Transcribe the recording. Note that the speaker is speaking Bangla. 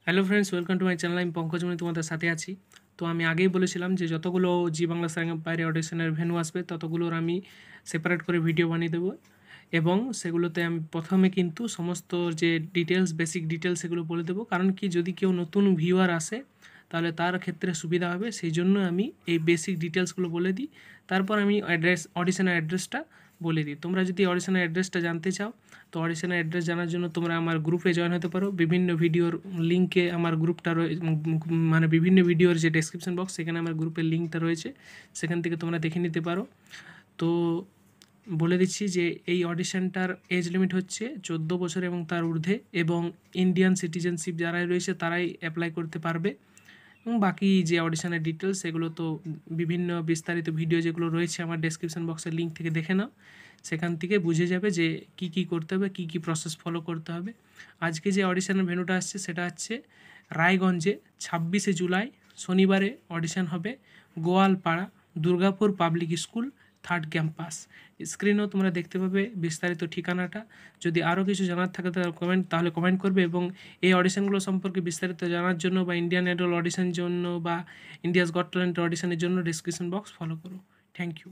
Hello friends, welcome to my channel. আমি পঙ্কজমণি তোমাদের সাথে আছি। তো আমি আগেই বলেছিলাম যে যতগুলো জি বাংলা সারেঙ্গের বাইরে অডিশনের ভেন্যু আসবে ততগুলোর আমি সেপারেট করে ভিডিও বানিয়ে দেবো, এবং সেগুলোতে আমি প্রথমে কিন্তু সমস্ত যে ডিটেলস, বেসিক ডিটেলস সেগুলো বলে দেবো। কারণ কি, যদি কেউ নতুন ভিউয়ার আসে তাহলে তার ক্ষেত্রে সুবিধা হবে, সেই জন্য আমি এই বেসিক ডিটেলসগুলো বলে দিই। তারপর আমি অডিশনের অ্যাড্রেসটা বলে দিই। তোমরা যদি অডিশনের অ্যাড্রেসটা জানতে চাও, তো অডিশনের অ্যাড্রেস জানার জন্য তোমরা আমার গ্রুপে জয়েন হতে পারো। বিভিন্ন ভিডিওর লিঙ্কে আমার গ্রুপটা মানে বিভিন্ন ভিডিওর যে ডেসক্রিপশন বক্স, সেখানে আমার গ্রুপের লিঙ্কটা রয়েছে, সেখান থেকে তোমরা দেখে নিতে পারো। তো বলে দিচ্ছি যে এই অডিশনটার এজ লিমিট হচ্ছে 14 বছর এবং তার ঊর্ধ্বে, এবং ইন্ডিয়ান সিটিজেনশিপ যারাই রয়েছে তারাই অ্যাপ্লাই করতে পারবে। এবং বাকি যে অডিশনের ডিটেলস সেগুলো তো বিভিন্ন বিস্তারিত ভিডিও যেগুলো রয়েছে আমার ডেসক্রিপশন বক্সের লিঙ্ক থেকে দেখে নাও, সেখান থেকে বুঝে যাবে যে কি কি করতে হবে, কি কি প্রসেস ফলো করতে হবে। আজকে যে অডিশনের ভেন্যুটা আসছে সেটা হচ্ছে রায়গঞ্জে 26শে জুলাই শনিবারে অডিশন হবে, Goalpara Durgapur public school 3rd campus. স্ক্রিনেও তোমরা দেখতে পাবে বিস্তারিত ঠিকানাটা। যদি আরও কিছু জানার থাকে তাহলে কমেন্ট করবে, এবং এই অডিশনগুলো সম্পর্কে বিস্তারিত জানার জন্য বা ইন্ডিয়ান আইডল অডিশনের জন্য বা ইন্ডিয়াস গট ট্যালেন্ট অডিশনের জন্য ডেসক্রিপশন বক্স ফলো করো। Thank you.